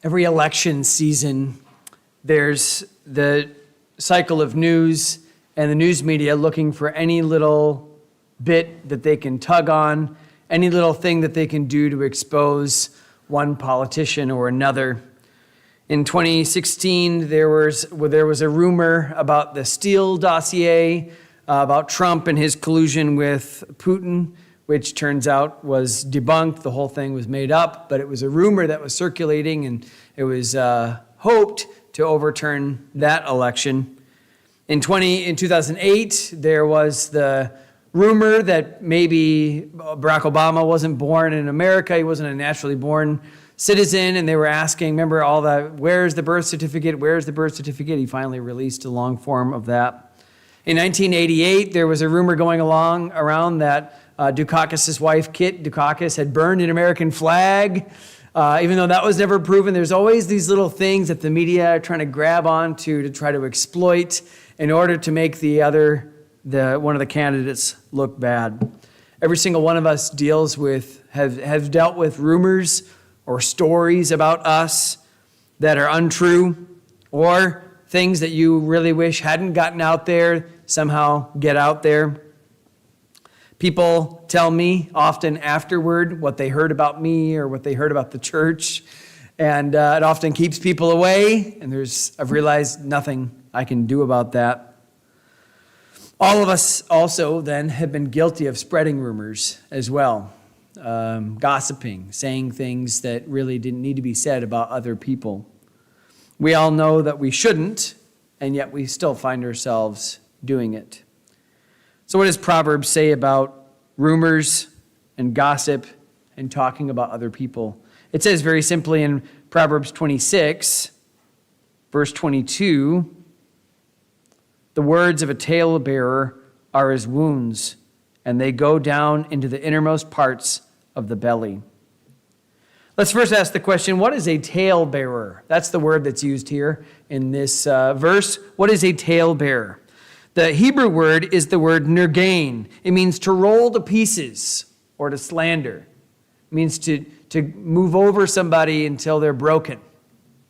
Every election season, there's the cycle of news and the news media looking for any little bit that they can tug on, any little thing that they can do to expose one politician or another. In 2016, there was a rumor about the Steele dossier, about Trump and his collusion with Putin, which turns out was debunked. The whole thing was made up, but it was a rumor that was circulating, and it was hoped to overturn that election. In 2008, there was the rumor that maybe Barack Obama wasn't born in America. He wasn't a naturally born citizen, and they were asking, remember all the, where's the birth certificate? Where's the birth certificate? He finally released a long form of that. In 1988, there was a rumor going around that Dukakis' wife, Kit Dukakis, had burned an American flag. Even though that was never proven, there's always these little things that the media are trying to grab onto to try to exploit in order to make one of the candidates look bad. Every single one of us have dealt with rumors or stories about us that are untrue, or things that you really wish hadn't gotten out there somehow get out there. People tell me often afterward what they heard about me or what they heard about the church, and it often keeps people away, and I've realized nothing I can do about that. All of us also then have been guilty of spreading rumors as well, gossiping, saying things that really didn't need to be said about other people. We all know that we shouldn't, and yet we still find ourselves doing it. So what does Proverbs say about rumors and gossip and talking about other people? It says very simply in Proverbs 26, verse 22, the words of a talebearer are as wounds, and they go down into the innermost parts of the belly. Let's first ask the question, what is a talebearer? That's the word that's used here in this verse. What is a talebearer? The Hebrew word is the word nergain. It means to roll to pieces or to slander. It means to move over somebody until they're broken.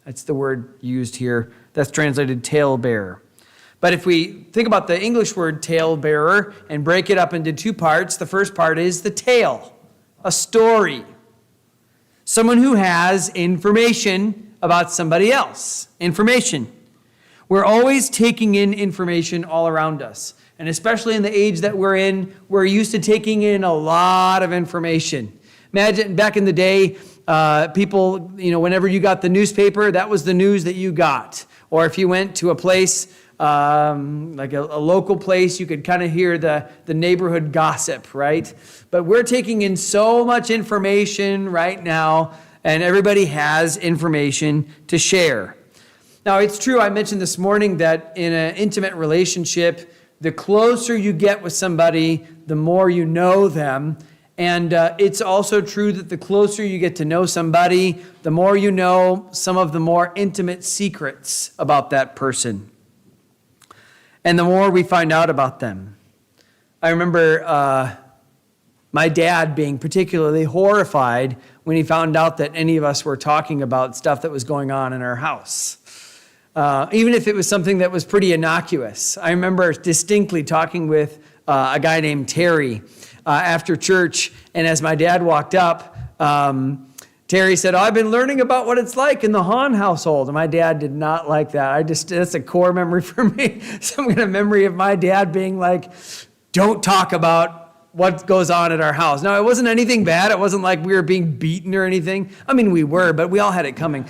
That's the word used here. That's translated talebearer. But if we think about the English word talebearer and break it up into two parts, the first part is the tale, a story. Someone who has information about somebody else. Information. We're always taking in information all around us. And especially in the age that we're in, we're used to taking in a lot of information. Imagine back in the day, people, whenever you got the newspaper, that was the news that you got. Or if you went to a place, like a local place, you could kind of hear the neighborhood gossip, right? But we're taking in so much information right now, and everybody has information to share. Now, it's true, I mentioned this morning that in an intimate relationship, the closer you get with somebody, the more you know them. And it's also true that the closer you get to know somebody, the more you know some of the more intimate secrets about that person. And the more we find out about them. I remember my dad being particularly horrified when he found out that any of us were talking about stuff that was going on in our house. Even if it was something that was pretty innocuous. I remember distinctly talking with a guy named Terry after church, and as my dad walked up, Terry said, I've been learning about what it's like in the Hawn household. And my dad did not like that. That's a core memory for me. Some kind of memory of my dad being like, don't talk about what goes on at our house. Now, it wasn't anything bad. It wasn't like we were being beaten or anything. I mean, we were, but we all had it coming.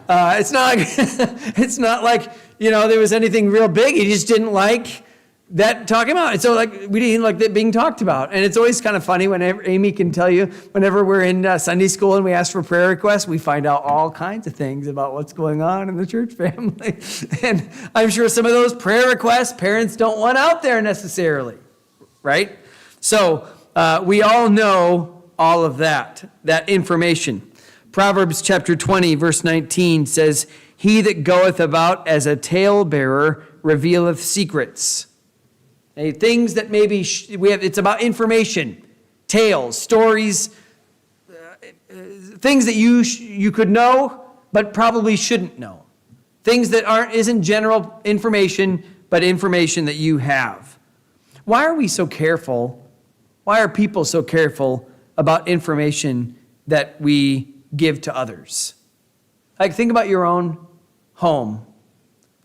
It's not like, there was anything real big. He just didn't like that talking about. And so we didn't like that being talked about. And it's always kind of funny whenever Amy can tell you, whenever we're in Sunday school and we ask for prayer requests, we find out all kinds of things about what's going on in the church family. And I'm sure some of those prayer requests parents don't want out there necessarily, right? So we all know all of that information. Proverbs chapter 20, verse 19 says, he that goeth about as a talebearer revealeth secrets. Things that maybe it's about information, tales, stories, things that you could know, but probably shouldn't know. Things that isn't general information, but information that you have. Why are we so careful? Why are people so careful about information that we give to others? Like, think about your own home.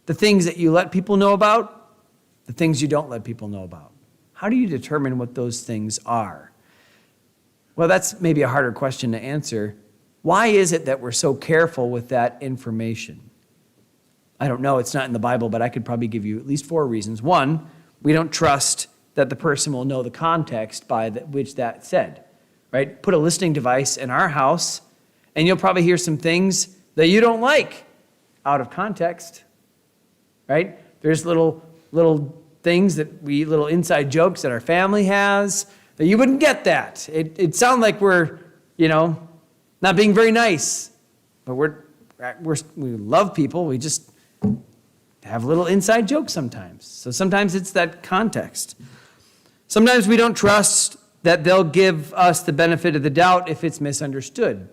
The things that you let people know about, the things you don't let people know about. How do you determine what those things are? Well, that's maybe a harder question to answer. Why is it that we're so careful with that information? I don't know, it's not in the Bible, but I could probably give you at least 4 reasons. 1, we don't trust that the person will know the context by which that said, right? Put a listening device in our house, and you'll probably hear some things that you don't like out of context, right? There's little things little inside jokes that our family has that you wouldn't get that. It sounds like we're, not being very nice, but we love people. We just have little inside jokes sometimes. So sometimes it's that context. Sometimes we don't trust that they'll give us the benefit of the doubt if it's misunderstood.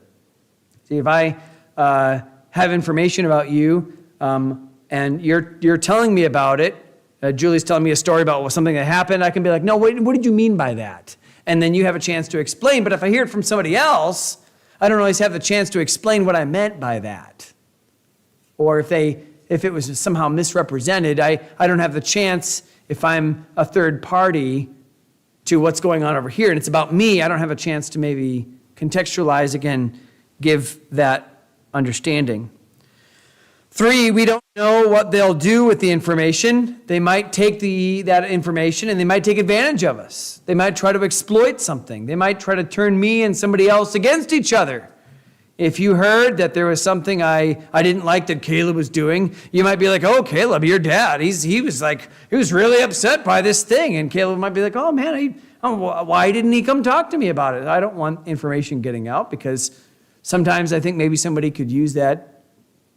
See, if I have information about you and you're telling me about it, Julie's telling me a story about something that happened, I can be like, no, what did you mean by that? And then you have a chance to explain. But if I hear it from somebody else, I don't always have the chance to explain what I meant by that. Or if it was somehow misrepresented, I don't have the chance, if I'm a third party, to what's going on over here, and it's about me, I don't have a chance to maybe contextualize again, give that understanding. 3, we don't know what they'll do with the information. They might take that information and they might take advantage of us. They might try to exploit something. They might try to turn me and somebody else against each other. If you heard that there was something I didn't like that Caleb was doing, you might be like, oh, Caleb, your dad, he was really upset by this thing. And Caleb might be like, oh, man, why didn't he come talk to me about it? I don't want information getting out, because sometimes I think maybe somebody could use that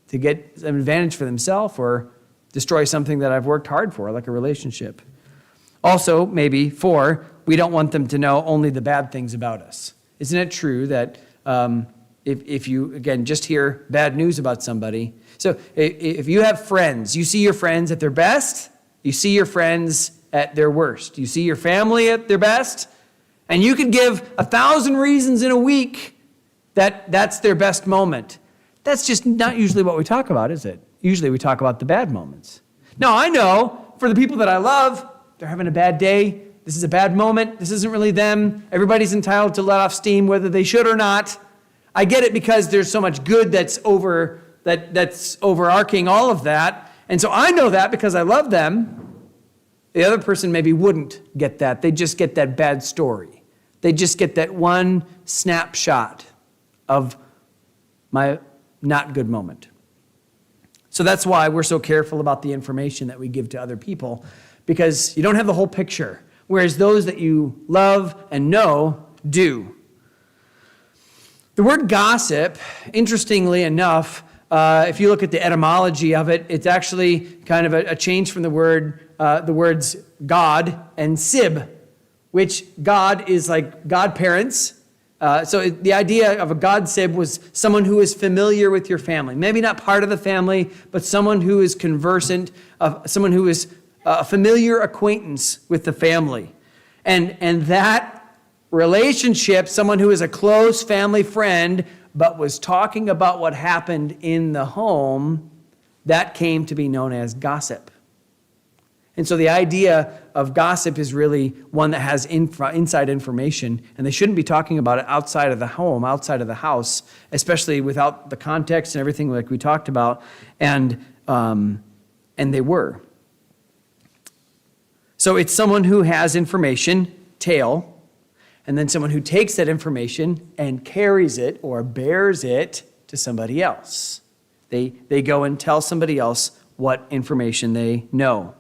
to get an advantage for themselves or destroy something that I've worked hard for, like a relationship. Also, maybe 4, we don't want them to know only the bad things about us. Isn't it true that if you, again, just hear bad news about somebody? So if you have friends, you see your friends at their best, you see your friends at their worst. You see your family at their best, and you could give 1,000 reasons in a week that that's their best moment. That's just not usually what we talk about, is it? Usually we talk about the bad moments. Now, I know for the people that I love, they're having a bad day. This is a bad moment. This isn't really them. Everybody's entitled to let off steam whether they should or not. I get it, because there's so much good that's overarching all of that. And so I know that because I love them. The other person maybe wouldn't get that. They just get that bad story. They just get that one snapshot of my not good moment. So that's why we're so careful about the information that we give to other people, because you don't have the whole picture, whereas those that you love and know do. The word gossip, interestingly enough, if you look at the etymology of it, it's actually kind of a change from the words God and sib, which God is like godparents. So the idea of a godsib was someone who is familiar with your family. Maybe not part of the family, but someone who is conversant, someone who is a familiar acquaintance with the family. And that relationship, someone who is a close family friend, but was talking about what happened in the home, that came to be known as gossip. And so the idea of gossip is really one that has inside information, and they shouldn't be talking about it outside of the home, outside of the house, especially without the context and everything like we talked about, and they were. So it's someone who has information, tail, and then someone who takes that information and carries it or bears it to somebody else. They go and tell somebody else what information they know.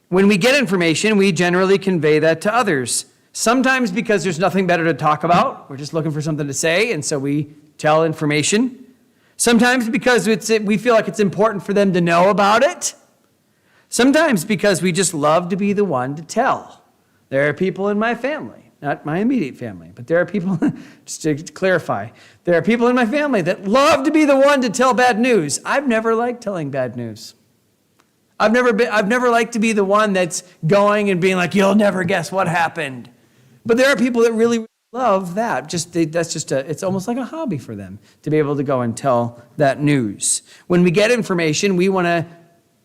When we get information, we generally convey that to others. Sometimes because there's nothing better to talk about. We're just looking for something to say, and so we tell information. Sometimes because we feel like it's important for them to know about it. Sometimes because we just love to be the one to tell. There are people in my family not my immediate family, but there are people, just to clarify, there are people in my family that love to be the one to tell bad news. I've never liked telling bad news. I've never liked to be the one that's going and being like, you'll never guess what happened. But there are people that really love that. It's almost like a hobby for them to be able to go and tell that news. When we get information, we want to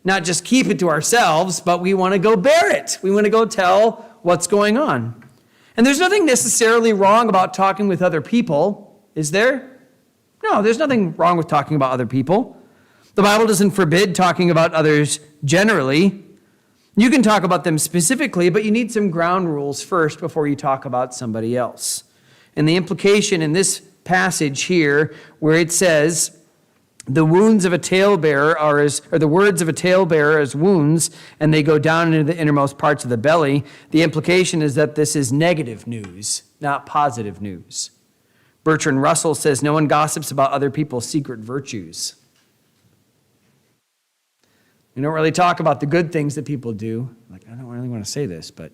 not just keep it to ourselves, but we want to go bear it. We want to go tell what's going on. And there's nothing necessarily wrong about talking with other people, is there? No, there's nothing wrong with talking about other people. The Bible doesn't forbid talking about others generally. You can talk about them specifically, but you need some ground rules first before you talk about somebody else. And the implication in this passage here, where it says, the wounds of a talebearer the words of a talebearer as wounds, and they go down into the innermost parts of the belly. The implication is that this is negative news, not positive news. Bertrand Russell says, no one gossips about other people's secret virtues. We don't really talk about the good things that people do. Like, I don't really want to say this, but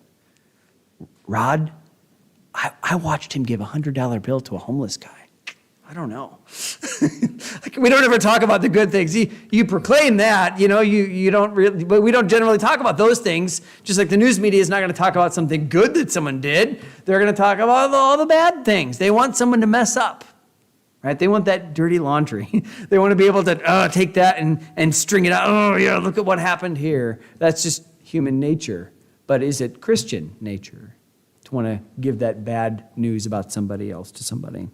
Rod, I watched him give a $100 bill to a homeless guy. I don't know. Like, we don't ever talk about the good things. You proclaim that, you don't really, but we don't generally talk about those things. Just like the news media is not going to talk about something good that someone did. They're going to talk about all the bad things. They want someone to mess up, right? They want that dirty laundry. They want to be able to take that and string it out. Oh, yeah, look at what happened here. That's just human nature. But is it Christian nature to want to give that bad news about somebody else to somebody?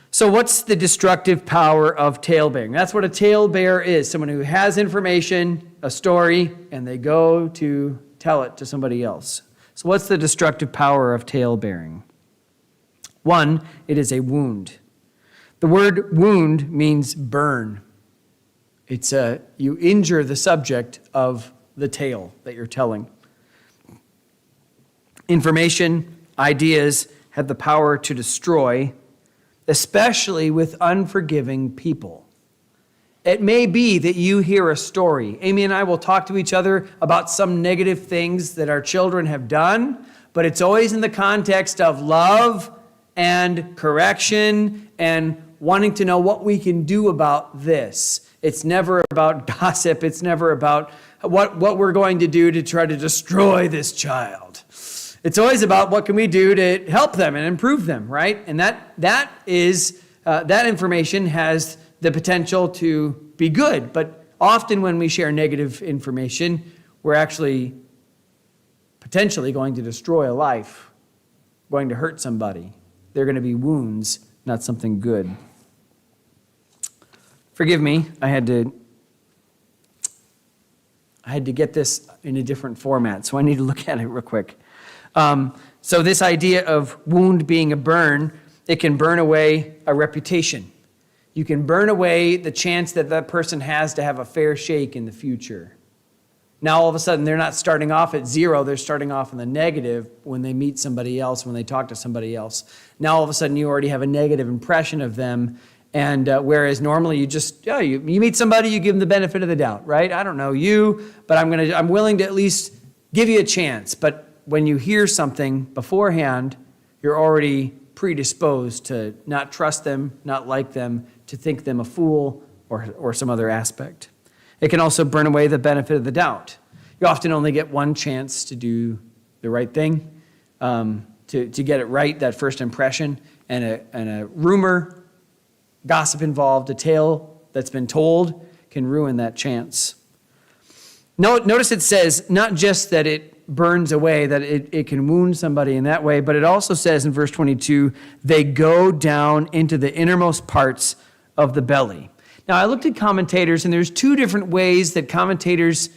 So what's the destructive power of talebearing? That's what a talebearer is, someone who has information, a story, and they go to tell it to somebody else. So what's the destructive power of talebearing? One, it is a wound. The word wound means burn. It's you injure the subject of the tale that you're telling. Information, ideas have the power to destroy, especially with unforgiving people. It may be that you hear a story. Amy and I will talk to each other about some negative things that our children have done, but it's always in the context of love and correction and wanting to know what we can do about this. It's never about gossip. It's never about what we're going to do to try to destroy this child. It's always about what can we do to help them and improve them, right? And that information has the potential to be good. But often when we share negative information, we're actually potentially going to destroy a life, going to hurt somebody. They're going to be wounds, not something good. Forgive me, I had to get this in a different format, so I need to look at it real quick. So this idea of wound being a burn, it can burn away a reputation. You can burn away the chance that that person has to have a fair shake in the future. Now all of a sudden they're not starting off at zero, they're starting off in the negative when they meet somebody else, when they talk to somebody else. Now all of a sudden you already have a negative impression of them, and whereas normally you meet somebody, you give them the benefit of the doubt, right? I don't know you, but I'm willing to at least give you a chance. But when you hear something beforehand, you're already predisposed to not trust them, not like them, to think them a fool or some other aspect. It can also burn away the benefit of the doubt. You often only get one chance to do the right thing, to get it right, that first impression, and a rumor, gossip involved, a tale that's been told can ruin that chance. Notice it says not just that it burns away, that it can wound somebody in that way, but it also says in verse 22, they go down into the innermost parts of the belly. Now, I looked at commentators, and there's two different ways that commentators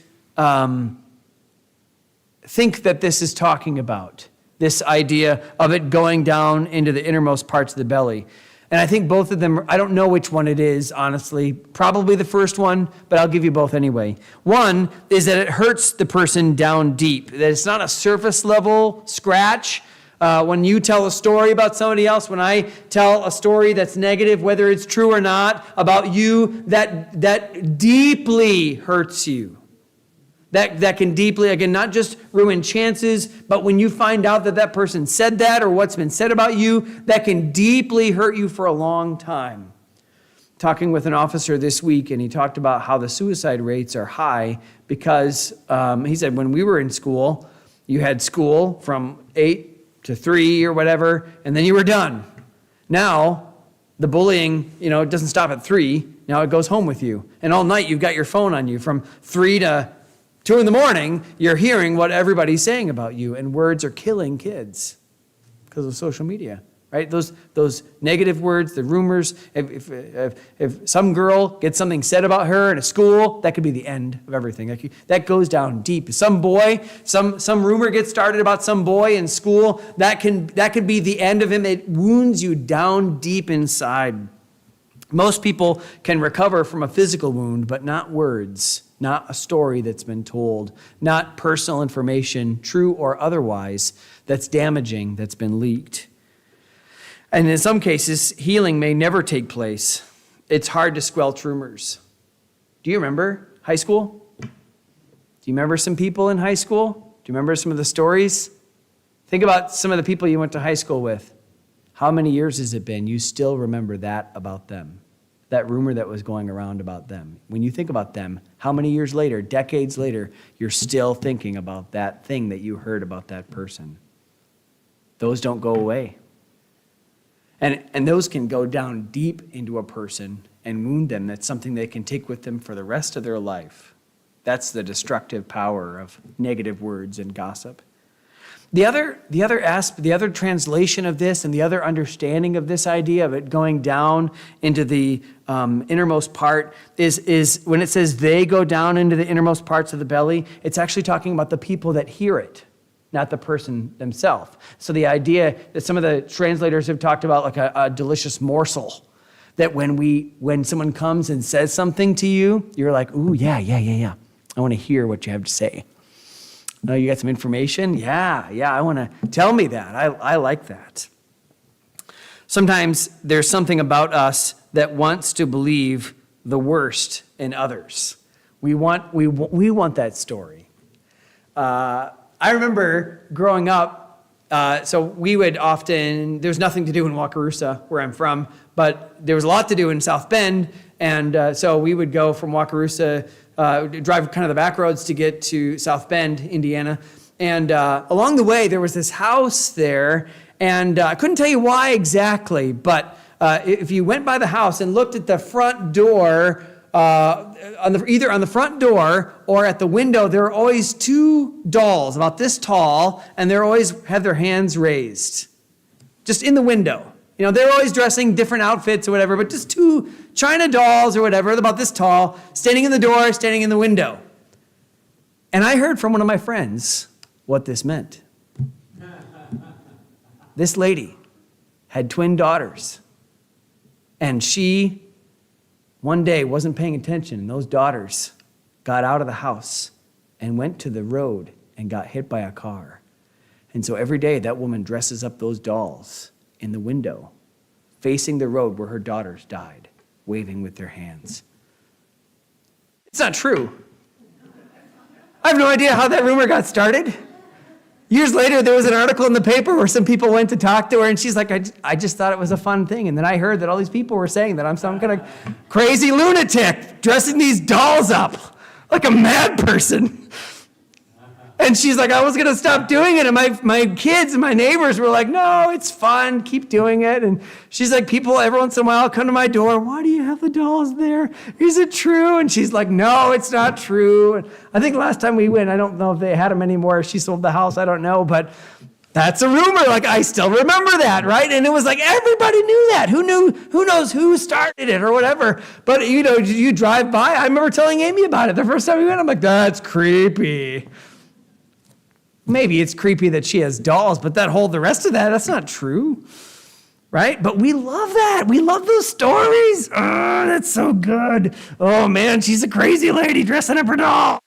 think that this is talking about, this idea of it going down into the innermost parts of the belly. And I think both of them, I don't know which one it is, honestly. Probably the first one, but I'll give you both anyway. One is that it hurts the person down deep, that it's not a surface level scratch. When you tell a story about somebody else, when I tell a story that's negative, whether it's true or not, about you, that deeply hurts you. That can deeply, again, not just ruin chances, but when you find out that that person said that or what's been said about you, that can deeply hurt you for a long time. Talking with an officer this week, and he talked about how the suicide rates are high because he said when we were in school, you had school from 8 to 3 or whatever, and then you were done. Now, the bullying, it doesn't stop at 3. Now it goes home with you. And all night you've got your phone on you from 3 to 2 in the morning, you're hearing what everybody's saying about you, and words are killing kids because of social media, right? Those negative words, the rumors. If some girl gets something said about her in a school, that could be the end of everything. That goes down deep. Some boy, some rumor gets started about some boy in school, that could be the end of him. It wounds you down deep inside. Most people can recover from a physical wound, but not words. Not a story that's been told, not personal information, true or otherwise, that's damaging, that's been leaked. And in some cases, healing may never take place. It's hard to squelch rumors. Do you remember high school? Do you remember some people in high school? Do you remember some of the stories? Think about some of the people you went to high school with. How many years has it been? You still remember that about them. That rumor that was going around about them. When you think about them, how many years later, decades later, you're still thinking about that thing that you heard about that person. Those don't go away. And those can go down deep into a person and wound them. That's something they can take with them for the rest of their life. That's the destructive power of negative words and gossip. The other translation of this and the other understanding of this idea of it going down into the innermost part is when it says they go down into the innermost parts of the belly, it's actually talking about the people that hear it, not the person themselves. So the idea that some of the translators have talked about like a delicious morsel, that when someone comes and says something to you, you're like, ooh, yeah. I want to hear what you have to say. No, you got some information? Yeah, I want to tell me that. I like that. Sometimes there's something about us that wants to believe the worst in others. We want that story. I remember growing up, so we would often, there's nothing to do in Wakarusa, where I'm from, but there was a lot to do in South Bend, and so we would go from Wakarusa, drive kind of the back roads to get to South Bend, Indiana. And along the way, there was this house there, and I couldn't tell you why exactly, but if you went by the house and looked at the front door, either on the front door or at the window, there were always 2 dolls about this tall, and they always had their hands raised, just in the window. They're always dressing different outfits or whatever, but just 2 China dolls or whatever, about this tall, standing in the door, standing in the window. And I heard from one of my friends what this meant. This lady had twin daughters, and she one day wasn't paying attention, and those daughters got out of the house and went to the road and got hit by a car. And so every day that woman dresses up those dolls in the window, facing the road where her daughters died, waving with their hands. It's not true. I have no idea how that rumor got started. Years later, there was an article in the paper where some people went to talk to her, and she's like, I just thought it was a fun thing. And then I heard that all these people were saying that I'm some kind of crazy lunatic dressing these dolls up like a mad person. And she's like, I was going to stop doing it. And my kids and my neighbors were like, no, it's fun. Keep doing it. And she's like, people every once in a while come to my door. Why do you have the dolls there? Is it true? And she's like, no, it's not true. And I think last time we went, I don't know if they had them anymore. She sold the house. I don't know. But that's a rumor. Like, I still remember that, right? And it was like, everybody knew that. Who knew? Who knows who started it or whatever. But, you drive by. I remember telling Amy about it the first time we went. I'm like, that's creepy. Maybe it's creepy that she has dolls, but the rest of that's not true, right? But we love that. We love those stories. Oh, that's so good. Oh, man, she's a crazy lady dressing up her doll.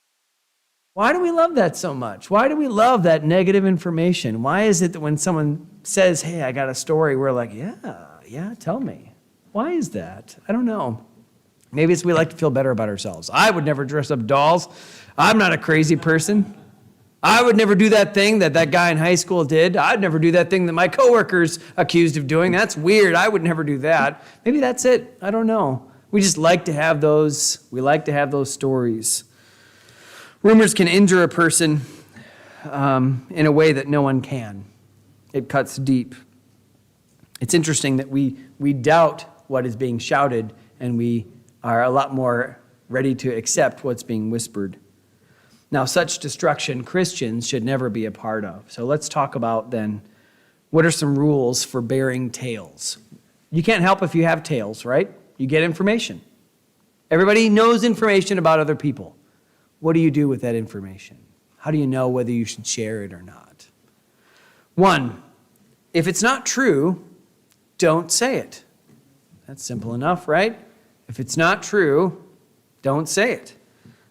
Why do we love that so much? Why do we love that negative information? Why is it that when someone says, hey, I got a story, we're like, yeah, tell me. Why is that? I don't know. Maybe it's we like to feel better about ourselves. I would never dress up dolls. I'm not a crazy person. I would never do that thing that guy in high school did. I'd never do that thing that my coworkers accused of doing. That's weird. I would never do that. Maybe that's it. I don't know. We just like to have those. We like to have those stories. Rumors can injure a person in a way that no one can. It cuts deep. It's interesting that we doubt what is being shouted, and we are a lot more ready to accept what's being whispered. Now, such destruction Christians should never be a part of. So let's talk about then, what are some rules for bearing tales? You can't help if you have tales, right? You get information. Everybody knows information about other people. What do you do with that information? How do you know whether you should share it or not? 1, if it's not true, don't say it. That's simple enough, right? If it's not true, don't say it.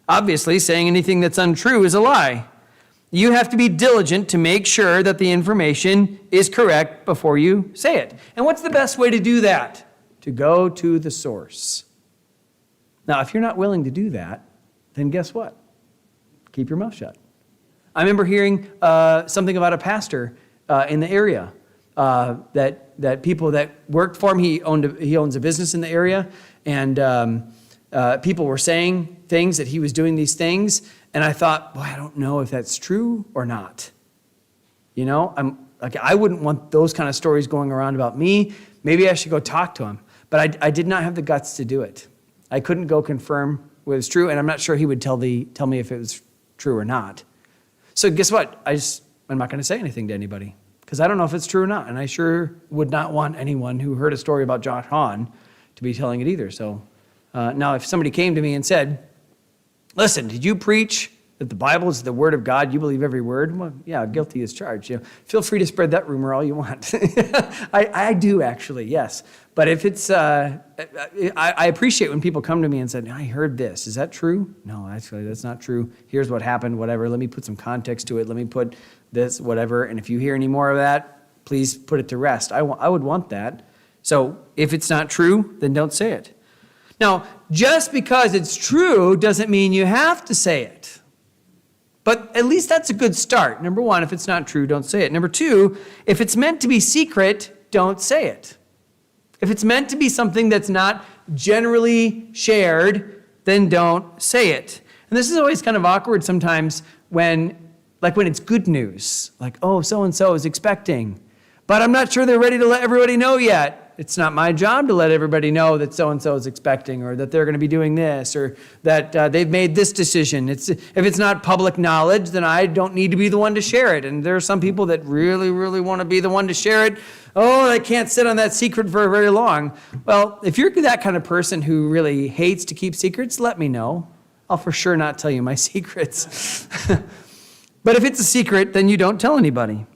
Obviously, saying anything that's untrue is a lie. You have to be diligent to make sure that the information is correct before you say it. And what's the best way to do that? To go to the source. Now, if you're not willing to do that, then guess what? Keep your mouth shut. I remember hearing something about a pastor in the area that people that worked for him, he owns a business in the area, and people were saying things that he was doing these things, and I thought, boy, I don't know if that's true or not. You know, I wouldn't want those kind of stories going around about me. Maybe I should go talk to him, but I did not have the guts to do it. I couldn't go confirm what was true, and I'm not sure he would tell me if it was true or not. So guess what? I'm not going to say anything to anybody because I don't know if it's true or not, and I sure would not want anyone who heard a story about Pastor Hawn to be telling it either. So now, if somebody came to me and said, listen, did you preach that the Bible is the Word of God? You believe every word? Well, yeah, guilty as charged. You know, feel free to spread that rumor all you want. I do, actually, yes. But if it's, I appreciate when people come to me and say, I heard this. Is that true? No, actually, that's not true. Here's what happened, whatever. Let me put some context to it. Let me put this, whatever. And if you hear any more of that, please put it to rest. I would want that. So if it's not true, then don't say it. Now, just because it's true doesn't mean you have to say it. But at least that's a good start. Number 1, if it's not true, don't say it. Number 2, if it's meant to be secret, don't say it. If it's meant to be something that's not generally shared, then don't say it. And this is always kind of awkward sometimes when it's good news. Like, oh, so-and-so is expecting. But I'm not sure they're ready to let everybody know yet. It's not my job to let everybody know that so-and-so is expecting or that they're going to be doing this or that they've made this decision. If it's not public knowledge, then I don't need to be the one to share it. And there are some people that really, really want to be the one to share it. Oh, I can't sit on that secret for very long. Well, if you're that kind of person who really hates to keep secrets, let me know. I'll for sure not tell you my secrets. But if it's a secret, then you don't tell anybody.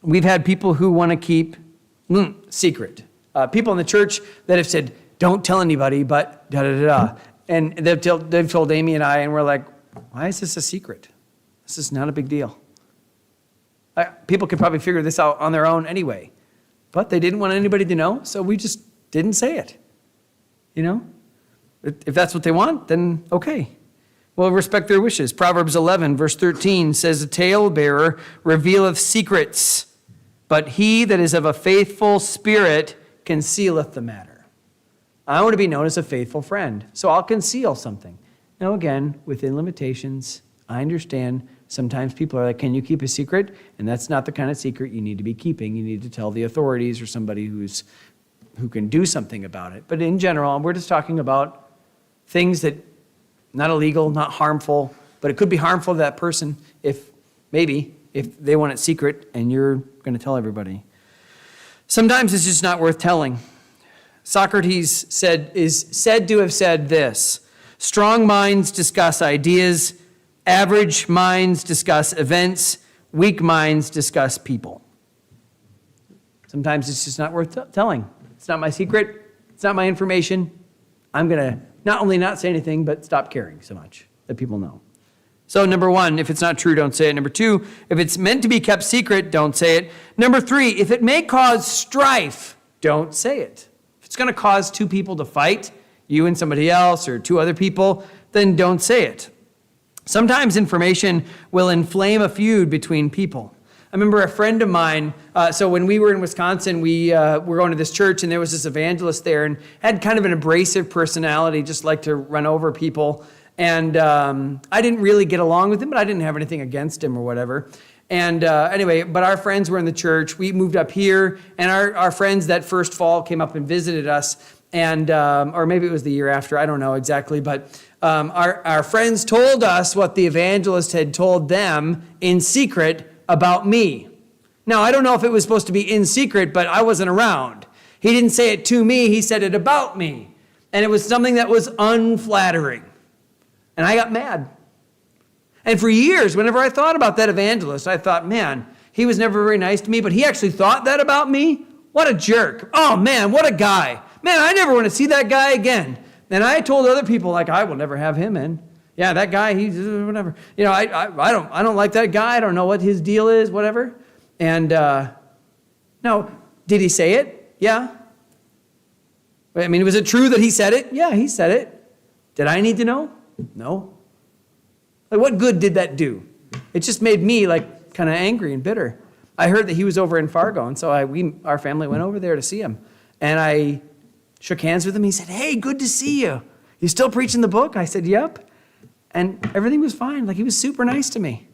We've had people who want to keep secret. People in the church that have said, don't tell anybody, but da-da-da-da. And they've told Amy and I, and we're like, why is this a secret? This is not a big deal. People could probably figure this out on their own anyway. But they didn't want anybody to know, so we just didn't say it. You know? If that's what they want, then okay. We'll respect their wishes. Proverbs 11, verse 13 says, a talebearer revealeth secrets, but he that is of a faithful spirit concealeth the matter. I want to be known as a faithful friend, so I'll conceal something. Now again, within limitations, I understand sometimes people are like, can you keep a secret? And that's not the kind of secret you need to be keeping. You need to tell the authorities or somebody who can do something about it. But in general, we're just talking about things that not illegal, not harmful, but it could be harmful to that person if they want it secret and you're going to tell everybody. Sometimes it's just not worth telling. Socrates is said to have said this: strong minds discuss ideas, average minds discuss events, weak minds discuss people. Sometimes it's just not worth telling. It's not my secret. It's not my information. I'm going to not only not say anything, but stop caring so much that people know. So number 1, if it's not true, don't say it. Number 2, if it's meant to be kept secret, don't say it. Number 3, if it may cause strife, don't say it. If it's going to cause two people to fight, you and somebody else or two other people, then don't say it. Sometimes information will inflame a feud between people. I remember a friend of mine, so when we were in Wisconsin, we were going to this church, and there was this evangelist there, and had kind of an abrasive personality, just like to run over people. And I didn't really get along with him, but I didn't have anything against him or whatever. And anyway, but our friends were in the church. We moved up here, and our friends that first fall came up and visited us, and or maybe it was the year after, I don't know exactly, but our friends told us what the evangelist had told them in secret about me. Now, I don't know if it was supposed to be in secret, but I wasn't around. He didn't say it to me, he said it about me. And it was something that was unflattering. And I got mad. And for years, whenever I thought about that evangelist, I thought, man, he was never very nice to me, but he actually thought that about me? What a jerk. Oh, man, what a guy. Man, I never want to see that guy again. And I told other people, like, I will never have him in. Yeah, that guy, he's whatever. You know, I don't like that guy. I don't know what his deal is, whatever. And no, did he say it? Yeah. I mean, was it true that he said it? Yeah, he said it. Did I need to know? No. Like, what good did that do? It just made me like kind of angry and bitter. I heard that he was over in Fargo, and so our family went over there to see him. And I shook hands with him. He said, "Hey, good to see you. You still preaching the book?" I said, "Yep." And everything was fine. Like, he was super nice to me.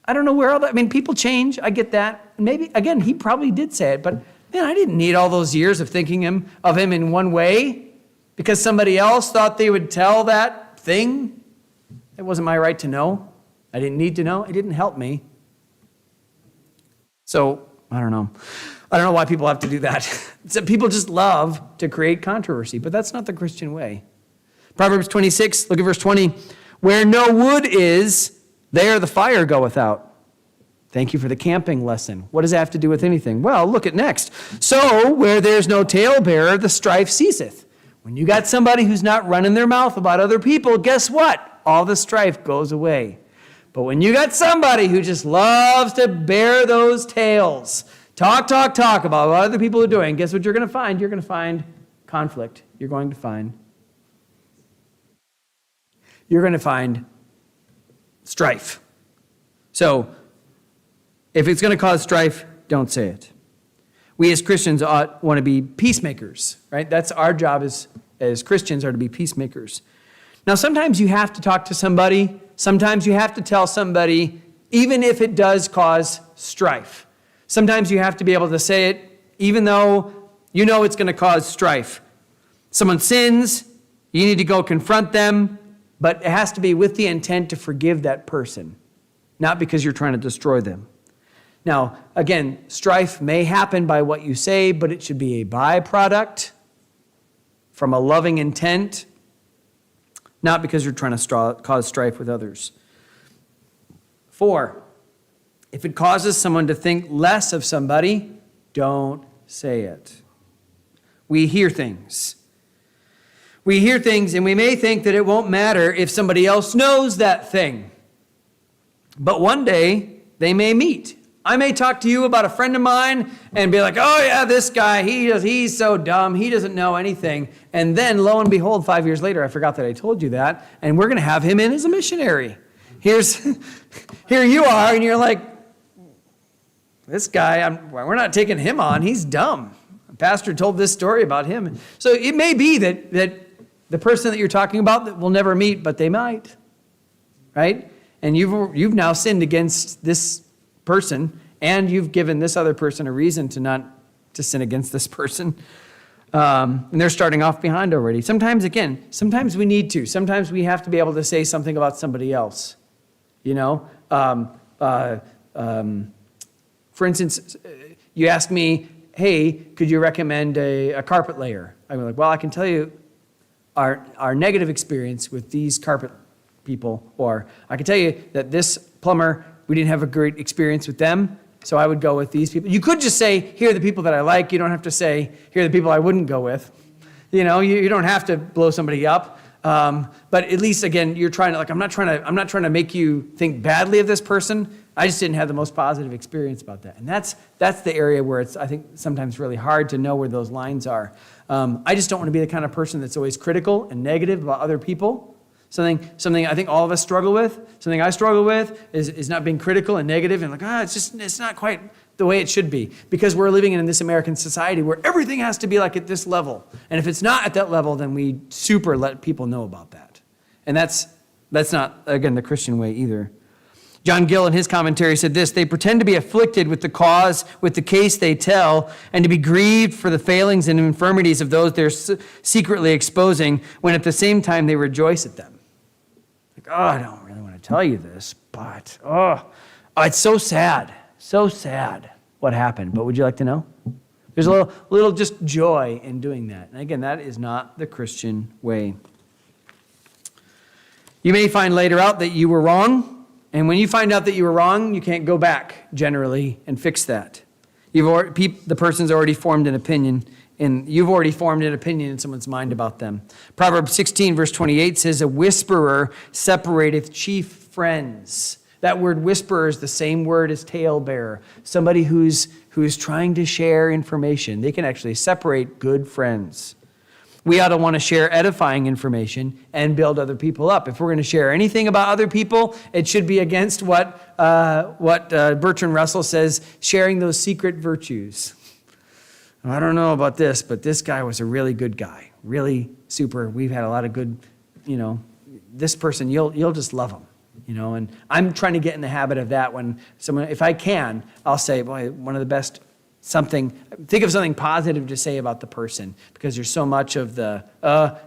I don't know where all that, I mean, people change. I get that. Maybe, again, he probably did say it, but man, I didn't need all those years of thinking of him in one way because somebody else thought they would tell that thing. It wasn't my right to know. I didn't need to know. It didn't help me. So, I don't know. I don't know why people have to do that. So people just love to create controversy, but that's not the Christian way. Proverbs 26, look at verse 20. Where no wood is, there the fire goeth out. Thank you for the camping lesson. What does that have to do with anything? Well, look at next. So, where there's no talebearer, the strife ceaseth. When you got somebody who's not running their mouth about other people, guess what? All the strife goes away. But when you got somebody who just loves to bear those tales, talk about what other people are doing, guess what you're going to find? You're going to find conflict. You're going to find strife. So, if it's going to cause strife, don't say it. We as Christians want to be peacemakers, right? That's our job as Christians, are to be peacemakers. Now, sometimes you have to talk to somebody. Sometimes you have to tell somebody, even if it does cause strife. Sometimes you have to be able to say it, even though you know it's going to cause strife. Someone sins, you need to go confront them, but it has to be with the intent to forgive that person, not because you're trying to destroy them. Now, again, strife may happen by what you say, but it should be a byproduct from a loving intent, not because you're trying to cause strife with others. 4, if it causes someone to think less of somebody, don't say it. We hear things. We hear things, and we may think that it won't matter if somebody else knows that thing. But one day, they may meet. I may talk to you about a friend of mine and be like, oh yeah, this guy, he's so dumb, he doesn't know anything. And then, lo and behold, 5 years later, I forgot that I told you that, and we're going to have him in as a missionary. Here you are, and you're like, this guy, we're not taking him on, he's dumb. The pastor told this story about him. So it may be that the person that you're talking about that will never meet, but they might, right? And you've now sinned against this person, and you've given this other person a reason to sin against this person. And they're starting off behind already. Sometimes we need to. Sometimes we have to be able to say something about somebody else. You know? For instance, you ask me, hey, could you recommend a carpet layer? I'm like, well, I can tell you our negative experience with these carpet people, or I can tell you that this plumber, we didn't have a great experience with them, so I would go with these people. You could just say, here are the people that I like. You don't have to say, here are the people I wouldn't go with. You know, you don't have to blow somebody up. But at least, again, you're trying to, like, I'm not trying to make you think badly of this person. I just didn't have the most positive experience about that. And that's the area where it's, I think, sometimes really hard to know where those lines are. I just don't want to be the kind of person that's always critical and negative about other people. Something I think all of us struggle with, something I struggle with is not being critical and negative and it's not quite the way it should be, because we're living in this American society where everything has to be like at this level. And if it's not at that level, then we super let people know about that. And that's not, again, the Christian way either. John Gill in his commentary said this: they pretend to be afflicted with the case they tell, and to be grieved for the failings and infirmities of those they're secretly exposing, when at the same time they rejoice at them. Like, I don't really want to tell you this, but, it's so sad what happened. But would you like to know? There's a little just joy in doing that. And again, that is not the Christian way. You may find later out that you were wrong. And when you find out that you were wrong, you can't go back generally and fix that. The person's already formed an opinion, and you've already formed an opinion in someone's mind about them. Proverbs 16, verse 28 says, a whisperer separateth chief friends. That word whisperer is the same word as talebearer. Somebody who's trying to share information. They can actually separate good friends. We ought to want to share edifying information and build other people up. If we're going to share anything about other people, it should be against what Bertrand Russell says, sharing those secret virtues. I don't know about this, but this guy was a really good guy, really super. We've had a lot of good, this person, you'll just love him. And I'm trying to get in the habit of that when someone, if I can, I'll say, boy, one of the best think of something positive to say about the person, because there's so much of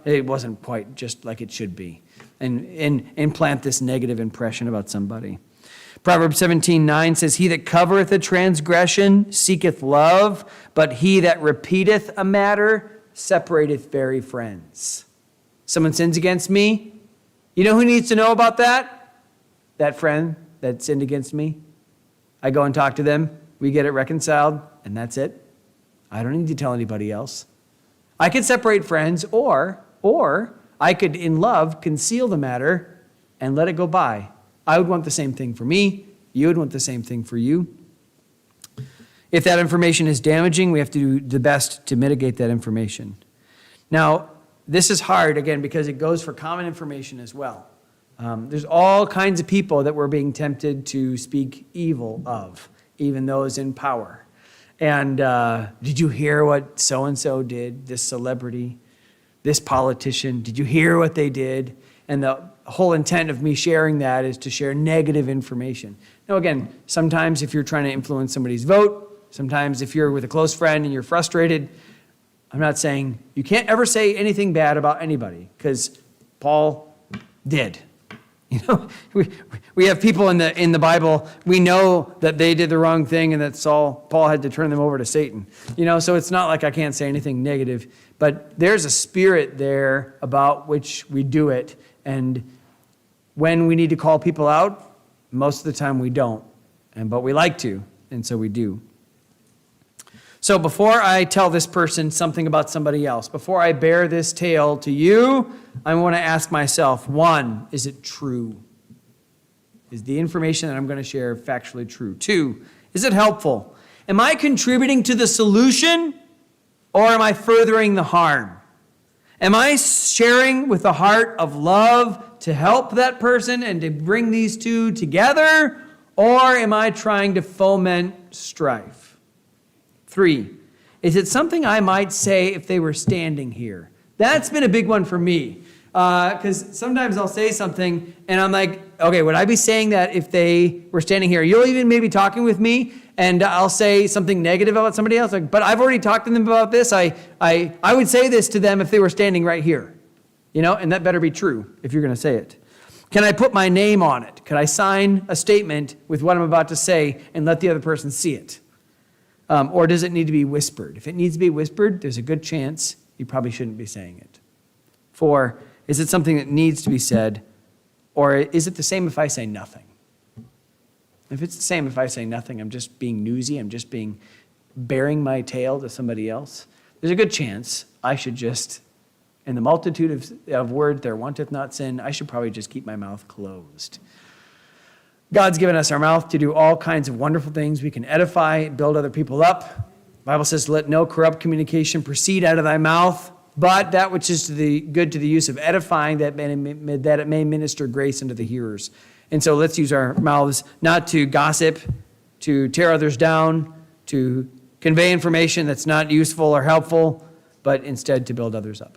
it wasn't quite just like it should be, and implant this negative impression about somebody. Proverbs 17:9 says, he that covereth a transgression seeketh love, but he that repeateth a matter separateth very friends. Someone sins against me. You know who needs to know about that? That friend that sinned against me. I go and talk to them. We get it reconciled, and that's it. I don't need to tell anybody else. I could separate friends, or I could, in love, conceal the matter and let it go by. I would want the same thing for me. You would want the same thing for you. If that information is damaging, we have to do the best to mitigate that information. Now, this is hard, again, because it goes for common information as well. There's all kinds of people that we're being tempted to speak evil of, even those in power. And did you hear what so-and-so did, this celebrity, this politician? Did you hear what they did? And the whole intent of me sharing that is to share negative information. Now, again, sometimes if you're trying to influence somebody's vote, sometimes if you're with a close friend and you're frustrated, I'm not saying you can't ever say anything bad about anybody, because Paul did. We have people in the Bible, we know that they did the wrong thing and that Paul had to turn them over to Satan. So it's not like I can't say anything negative, but there's a spirit there about which we do it. And when we need to call people out, most of the time we don't. But we like to, and so we do. So before I tell this person something about somebody else, before I bear this tale to you, I want to ask myself, 1, is it true? Is the information that I'm going to share factually true? 2, is it helpful? Am I contributing to the solution, or am I furthering the harm? Am I sharing with a heart of love to help that person and to bring these two together, or am I trying to foment strife? 3, is it something I might say if they were standing here? That's been a big one for me, because sometimes I'll say something and I'm like, okay, would I be saying that if they were standing here? You'll even maybe talking with me and I'll say something negative about somebody else, but I've already talked to them about this. I would say this to them if they were standing right here, and that better be true if you're going to say it. Can I put my name on it? Could I sign a statement with what I'm about to say and let the other person see it? Or does it need to be whispered? If it needs to be whispered, there's a good chance you probably shouldn't be saying it. 4, is it something that needs to be said? Or is it the same if I say nothing? If it's the same if I say nothing, I'm just being newsy, I'm just bearing my tale to somebody else, there's a good chance I should just, in the multitude of words there wanteth not sin, I should probably just keep my mouth closed. God's given us our mouth to do all kinds of wonderful things. We can edify, build other people up. The Bible says, let no corrupt communication proceed out of thy mouth, but that which is good to the use of edifying, that it may minister grace unto the hearers. And so let's use our mouths not to gossip, to tear others down, to convey information that's not useful or helpful, but instead to build others up.